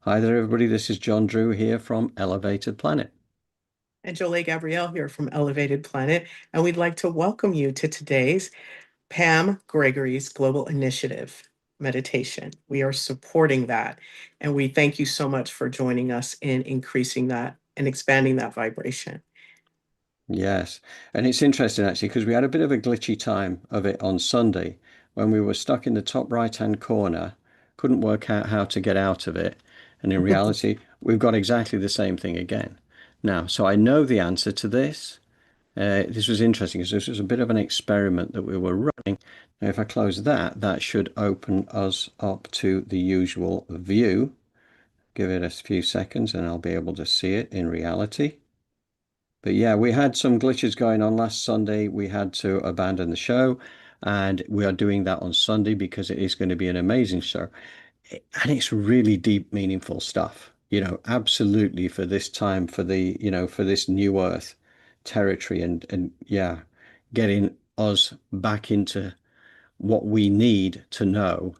Hi there, everybody. This is John Drew here from Elevated Planet. And Jolie Gabrielle here from Elevated Planet, and we'd like to welcome you to today's Pam Gregory's Global Initiative meditation. We are supporting that, and we thank you so much for joining us in increasing that and expanding that vibration. Yes, and it's interesting actually because we had a bit of a glitchy time of it on Sunday when we were stuck in the top right-hand corner, couldn't work out how to get out of it, and in reality, we've got exactly the same thing again. Now, so I know the answer to this. This was interesting because this was a bit of an experiment that we were running. Now, if I close that, that should open us up to the usual view. Give it a few seconds and I'll be able to see it in reality. But yeah, we had some glitches going on last Sunday. We had to abandon the show, and we are doing that on Sunday because it is going to be an amazing show. And it's really deep, meaningful stuff, absolutely for this time, for for this new Earth territory and yeah, getting us back into what we need to know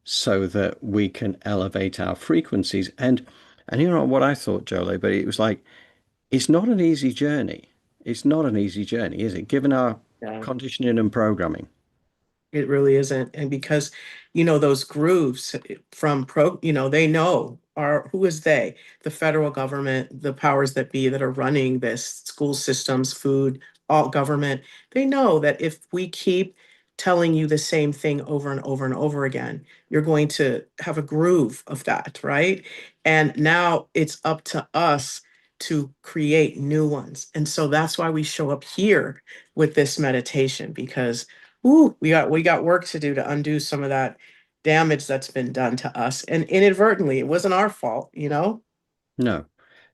so that we can elevate our frequencies. And you know what I thought, Jolie, but it was like it's not an easy journey. It's not an easy journey, is it? Given our Yeah. conditioning and programming. It really isn't. And because, those grooves they know are who is they? The federal government, the powers that be that are running this, school systems, food, all government. They know that if we keep telling you the same thing over and over and over again, you're going to have a groove of that, right? And now it's up to us to create new ones. And so that's why we show up here with this meditation, because we got work to do to undo some of that damage that's been done to us. And inadvertently, it wasn't our fault. No, no.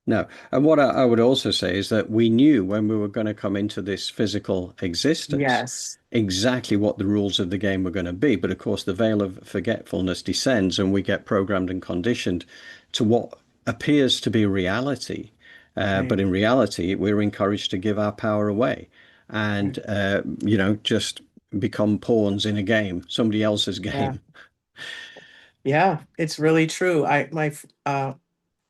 And what I would also say is that we knew when we were going to come into this physical existence Yes. exactly what the rules of the game were going to be. But of course, the veil of forgetfulness descends and we get programmed and conditioned to what appears to be reality. But Right. in reality, we're encouraged to give our power away Right. and, just become pawns in a game, somebody else's Yeah. game. Yeah. It's really true. My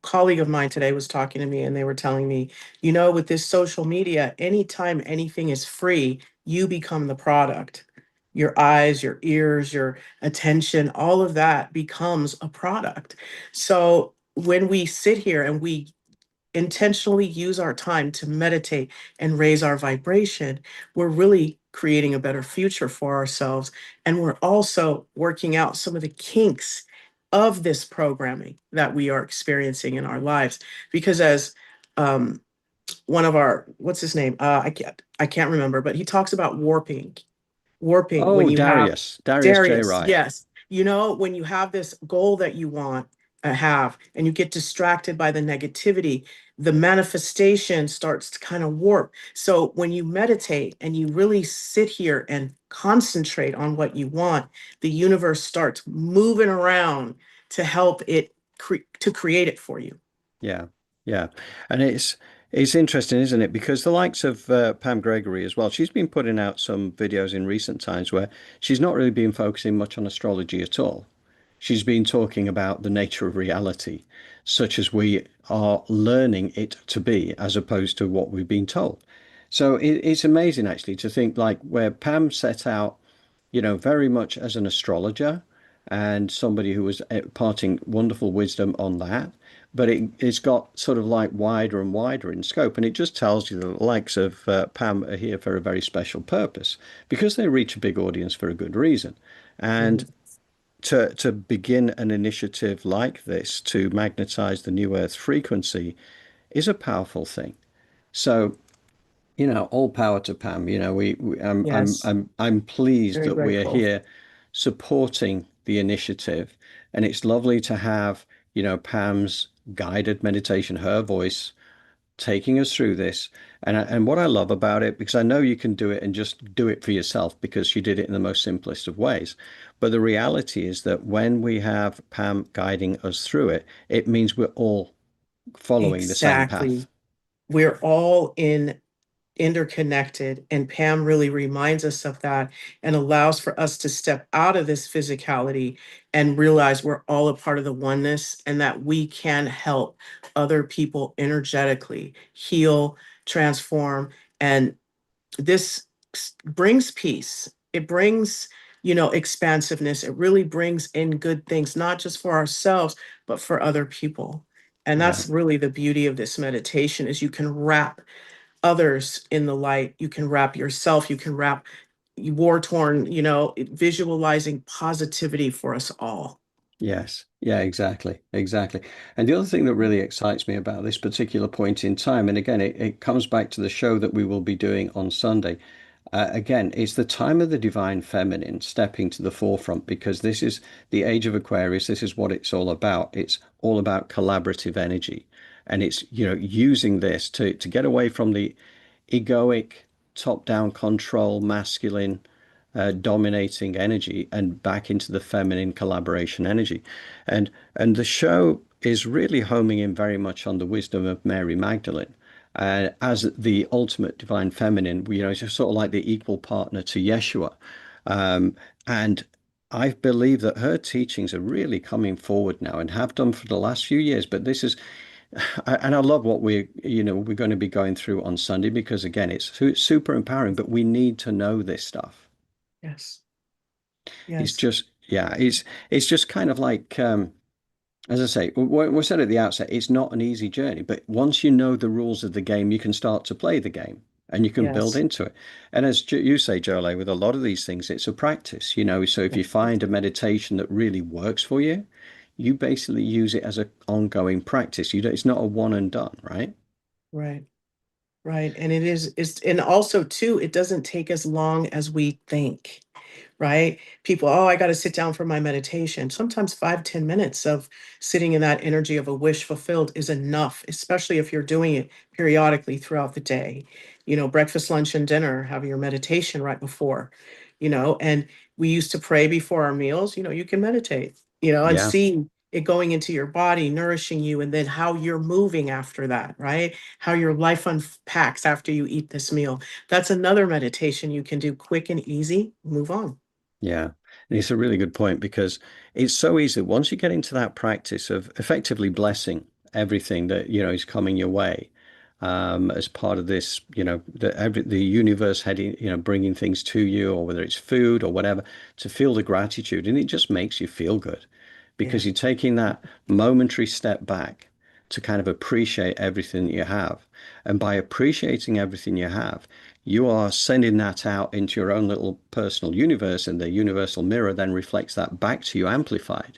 colleague of mine today was talking to me and they were telling me, with this social media, anytime anything is free, you become the product. Your eyes, your ears, your attention, all of that becomes a product. So when we sit here and we intentionally use our time to meditate and raise our vibration, we're really creating a better future for ourselves. And we're also working out some of the kinks of this programming that we are experiencing in our lives. Because as um, one of our, what's his name? I can't remember, but he talks about warping when Oh, you have Darius J. Darius, Wright. yes. When you have this goal that you want to have and you get distracted by the negativity, the manifestation starts to kind of warp. So when you meditate and you really sit here and concentrate on what you want, the universe starts moving around to help it to create it for you. Yeah, yeah, and it's interesting, isn't it? Because the likes of Pam Gregory as well, she's been putting out some videos in recent times where she's not really been focusing much on astrology at all. She's been talking about the nature of reality, such as we are learning it to be, as opposed to what we've been told. So it's amazing actually to think like where Pam set out, very much as an astrologer and somebody who was imparting wonderful wisdom on that. But it's got sort of like wider and wider in scope. And it just tells you that the likes of Pam are here for a very special purpose because they reach a big audience for a good reason. And Mhm. to begin an initiative like this to magnetize the new Earth frequency is a powerful thing. So, all power to Pam. Yes, I'm pleased very that we are grateful. here supporting the initiative, and it's lovely to have, Pam's guided meditation, her voice taking us through this. And what I love about it, because I know you can do it and just do it for yourself because she did it in the most simplest of ways. But the reality is that when we have Pam guiding us through it, it means we're all following the same path. Exactly. We're all in interconnected. And Pam really reminds us of that and allows for us to step out of this physicality and realize we're all a part of the oneness and that we can help other people energetically heal, transform, and this brings peace. It brings, expansiveness. It really brings in good things, not just for ourselves, but for other people. And Yeah. that's really the beauty of this meditation is you can wrap others in the light. You can wrap yourself. You can wrap war torn, visualizing positivity for us all. Yes. Yeah, exactly. Exactly. And the other thing that really excites me about this particular point in time, and again, it comes back to the show that we will be doing on Sunday. Again, it's the time of the divine feminine stepping to the forefront because this is the age of Aquarius. This is what it's all about. It's all about collaborative energy. And it's, using this to get away from the egoic, top-down control, masculine, dominating energy and back into the feminine collaboration energy. And the show is really homing in very much on the wisdom of Mary Magdalene. As the ultimate divine feminine, it's just sort of like the equal partner to Yeshua. And I believe that her teachings are really coming forward now and have done for the last few years. But this is, and I love what we're going to be going through on Sunday because again, it's super empowering. But we need to know this stuff. Yes. It's Yes. just, yeah, it's just kind of like, as I say, we said at the outset, it's not an easy journey, but once you know the rules of the game, you can start to play the game and you can build Yes. into it. And as you say, Jolie, with a lot of these things, it's a practice, so if you Yes. find a meditation that really works for you, you basically use it as an ongoing practice. It's not a one and done, right? Right. Right. And and also too, it doesn't take as long as we think. Right? People, oh, I got to sit down for my meditation. Sometimes 5, 10 minutes of sitting in that energy of a wish fulfilled is enough, especially if you're doing it periodically throughout the day. Breakfast, lunch, and dinner, have your meditation right before, and we used to pray before our meals. You can meditate, and Yeah. see it going into your body, nourishing you, and then how you're moving after that, right? How your life unpacks after you eat this meal. That's another meditation you can do quick and easy. Move on. Yeah, and it's a really good point because it's so easy once you get into that practice of effectively blessing everything that is coming your way, as part of this, the universe heading, bringing things to you, or whether it's food or whatever, to feel the gratitude, and it just makes you feel good Yeah. because you're taking that momentary step back to kind of appreciate everything that you have, and by appreciating everything you have you are sending that out into your own little personal universe, and the universal mirror then reflects that back to you amplified.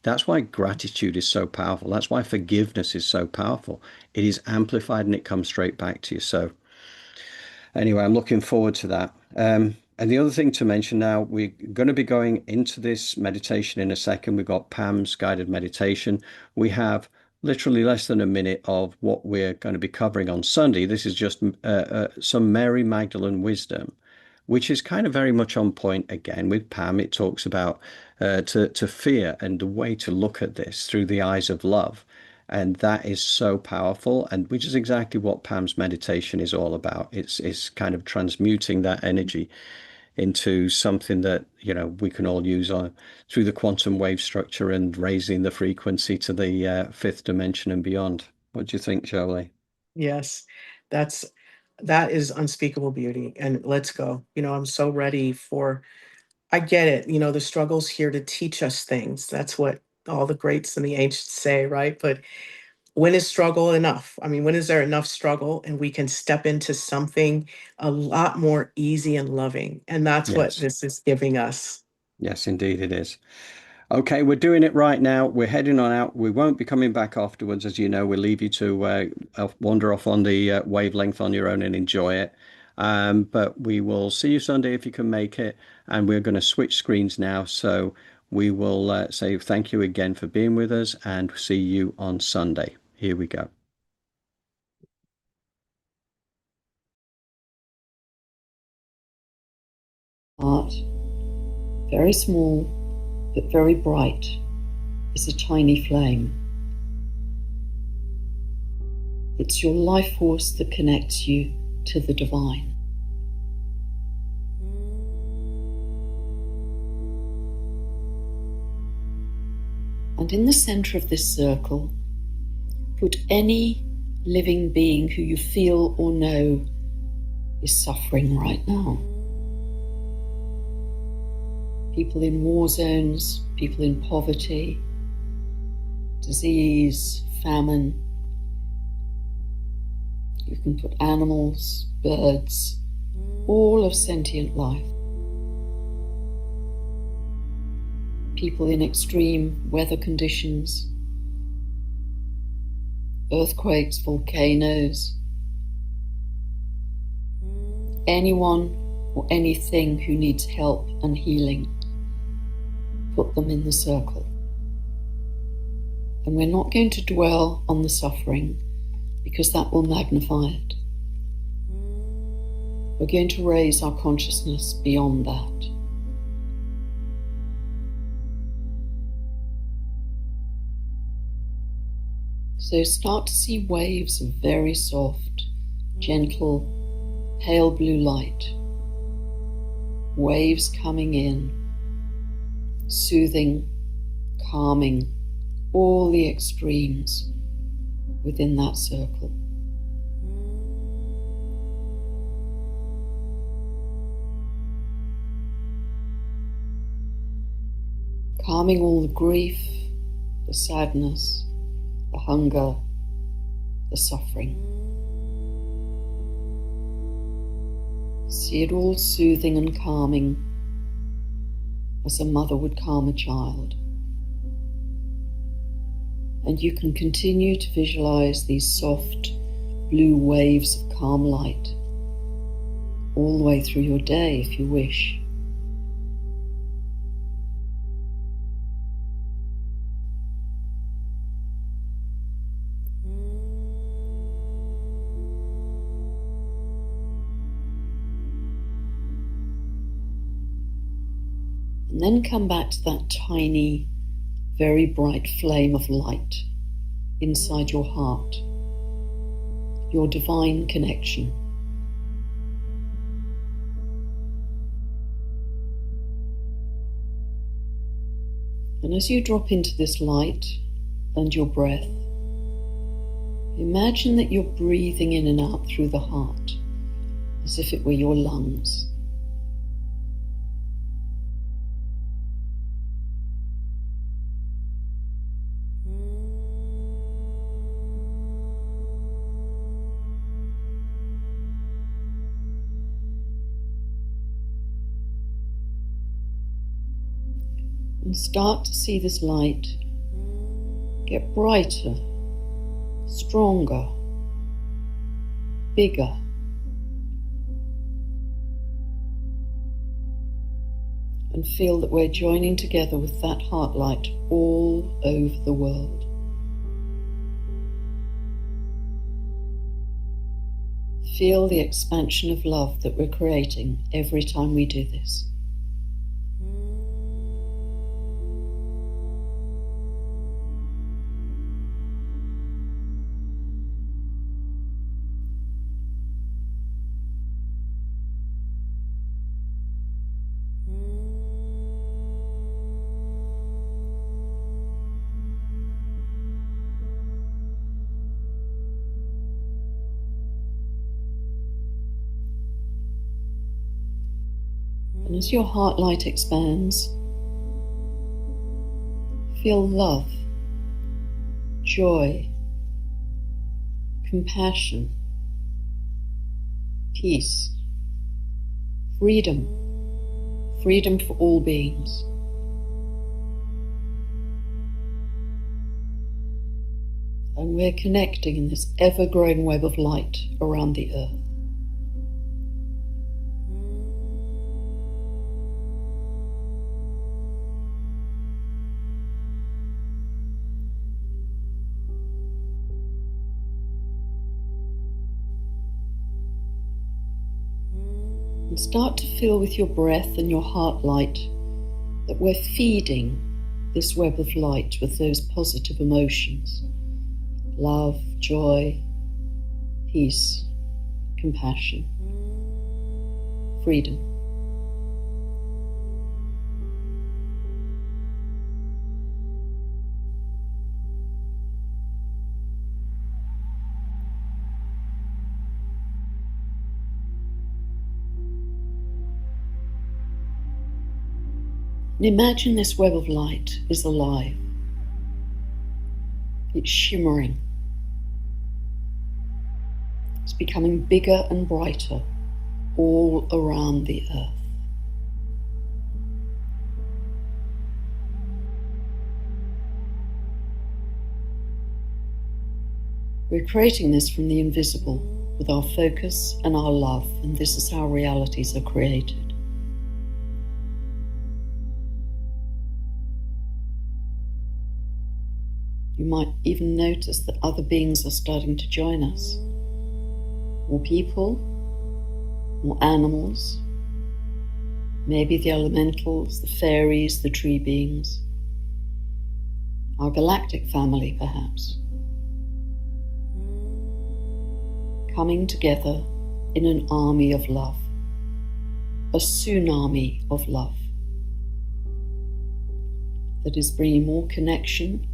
That's why gratitude is so powerful. That's why forgiveness is so powerful. It is amplified and it comes straight back to you. So, anyway, I'm looking forward to that. And the other thing to mention now, we're going to be going into this meditation in a second. We've got Pam's guided meditation. We have literally less than a minute of what we're going to be covering on Sunday. This is just some Mary Magdalene wisdom, which is kind of very much on point again with Pam. It talks about to fear and the way to look at this through the eyes of love. And that is so powerful, and which is exactly what Pam's meditation is all about. It's kind of transmuting that energy into something that we can all use on through the quantum wave structure and raising the frequency to the fifth dimension and beyond. What do you think, Jolie? Yes. That's that is unspeakable beauty. And let's go. I'm so ready for I get it. The struggle's here to teach us things. That's what all the greats and the ancients say, right? But when is struggle enough? I mean, when is there enough struggle and we can step into something a lot more easy and loving? And that's what Yes. this is giving us. Yes, indeed it is. Okay, we're doing it right now. We're heading on out. We won't be coming back afterwards, as you know. We'll leave you to wander off on the wavelength on your own and enjoy it. But we will see you Sunday if you can make it. And we're going to switch screens now. So we will say thank you again for being with us and see you on Sunday. Here we go. Heart, very small but very bright, is a tiny flame. It's your life force that connects you to the divine. And in the center of this circle, put any living being who you feel or know is suffering right now. People in war zones, people in poverty, disease, famine. You can put animals, birds, all of sentient life. People in extreme weather conditions, earthquakes, volcanoes, anyone or anything who needs help and healing, put them in the circle. And we're not going to dwell on the suffering because that will magnify it. We're going to raise our consciousness beyond that. So start to see waves of very soft, gentle, pale blue light. Waves coming in, soothing, calming, all the extremes within that circle. Calming all the grief, the sadness, the hunger, the suffering. See it all soothing and calming as a mother would calm a child. And you can continue to visualize these soft blue waves of calm light all the way through your day if you wish. And then come back to that tiny, very bright flame of light inside your heart, your divine connection. And as you drop into this light and your breath, imagine that you're breathing in and out through the heart as if it were your lungs. And start to see this light get brighter, stronger, bigger. And feel that we're joining together with that heart light all over the world. Feel the expansion of love that we're creating every time we do this. And as your heart light expands, feel love, joy, compassion, peace, freedom, freedom for all beings. And we're connecting in this ever-growing web of light around the earth. And start to feel with your breath and your heart light that we're feeding this web of light with those positive emotions. Love, joy, peace, compassion, freedom. And imagine this web of light is alive. It's shimmering. It's becoming bigger and brighter all around the earth. We're creating this from the invisible with our focus and our love, and this is how realities are created. You might even notice that other beings are starting to join us. More people, more animals, maybe the elementals, the fairies, the tree beings, our galactic family perhaps, coming together in an army of love, a tsunami of love that is bringing more connection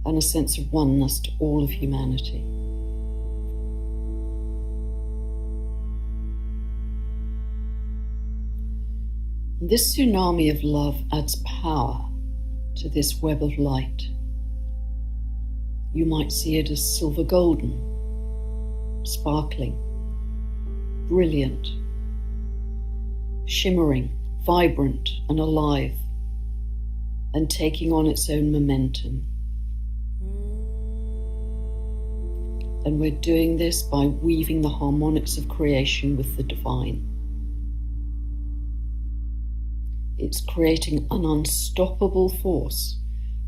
and a sense of oneness to all of humanity. This tsunami of love adds power to this web of light. You might see it as silver golden, sparkling, brilliant, shimmering, vibrant and alive, and taking on its own momentum. And we're doing this by weaving the harmonics of creation with the divine. It's creating an unstoppable force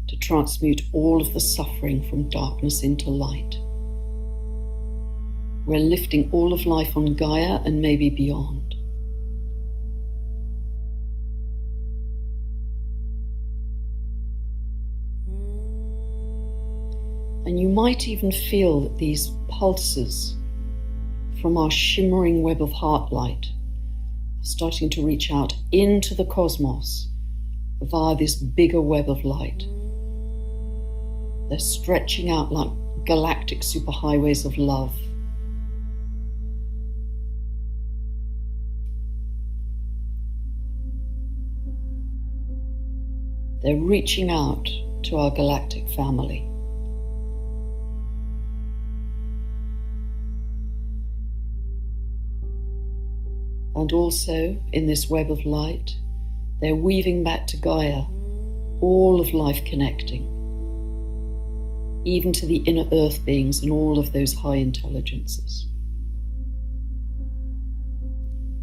to transmute all of the suffering from darkness into light. We're lifting all of life on Gaia and maybe beyond. And you might even feel that these pulses from our shimmering web of heart light are starting to reach out into the cosmos via this bigger web of light. They're stretching out like galactic superhighways of love. They're reaching out to our galactic family. And also, in this web of light, they're weaving back to Gaia, all of life connecting, even to the inner earth beings and all of those high intelligences.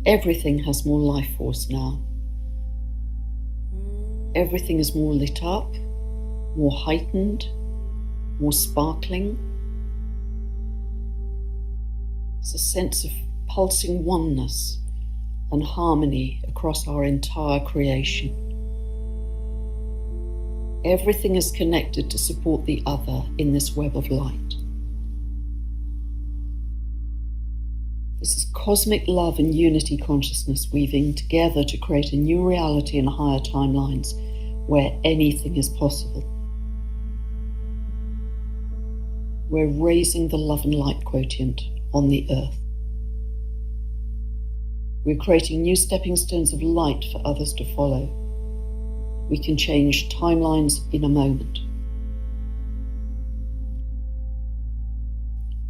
Everything has more life force now. Everything is more lit up, more heightened, more sparkling. It's a sense of pulsing oneness and harmony across our entire creation. Everything is connected to support the other in this web of light. This is cosmic love and unity consciousness weaving together to create a new reality in higher timelines where anything is possible. We're raising the love and light quotient on the earth. We're creating new stepping stones of light for others to follow. We can change timelines in a moment.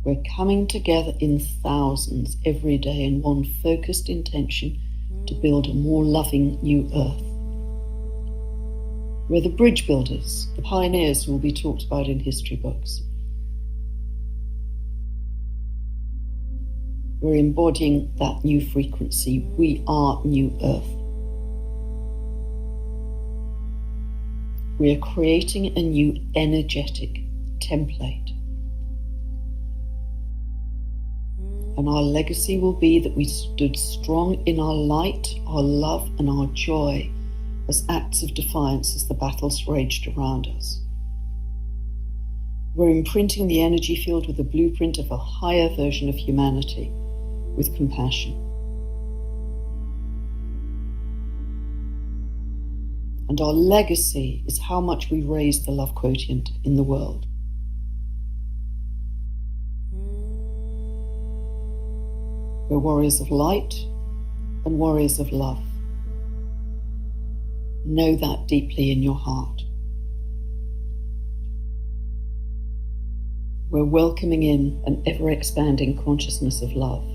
We're coming together in thousands every day in one focused intention to build a more loving new earth. We're the bridge builders, the pioneers who will be talked about in history books. We're embodying that new frequency. We are New Earth. We are creating a new energetic template. And our legacy will be that we stood strong in our light, our love, and our joy as acts of defiance as the battles raged around us. We're imprinting the energy field with a blueprint of a higher version of humanity, with compassion. And our legacy is how much we raise the love quotient in the world. We're warriors of light and warriors of love. Know that deeply in your heart. We're welcoming in an ever-expanding consciousness of love.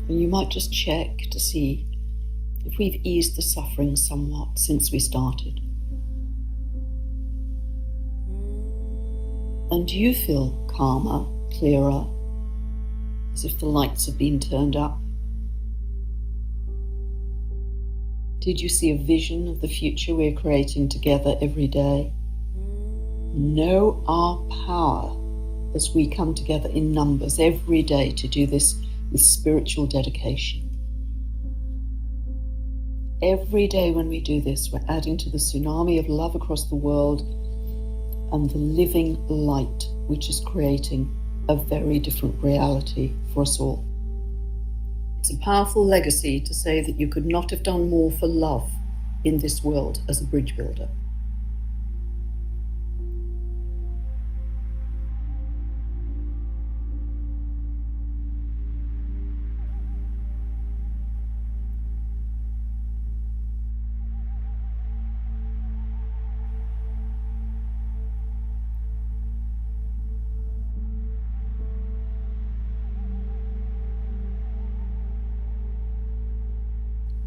And you might just check to see if we've eased the suffering somewhat since we started. And do you feel calmer, clearer, as if the lights have been turned up? Did you see a vision of the future we're creating together every day? Know our power as we come together in numbers every day to do this with spiritual dedication. Every day when we do this, we're adding to the tsunami of love across the world and the living light, which is creating a very different reality for us all. It's a powerful legacy to say that you could not have done more for love in this world as a bridge builder.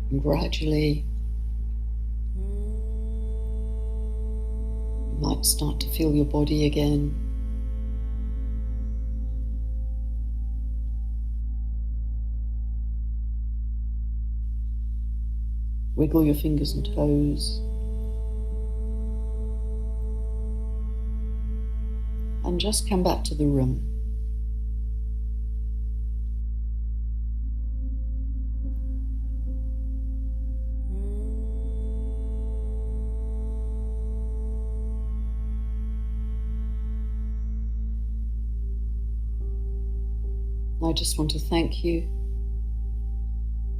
And gradually, you might start to feel your body again. Wiggle your fingers and toes. And just come back to the room. I just want to thank you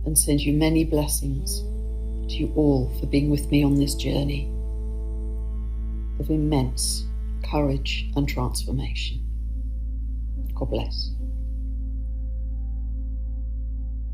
and send you many blessings to you all for being with me on this journey of immense courage and transformation. God bless.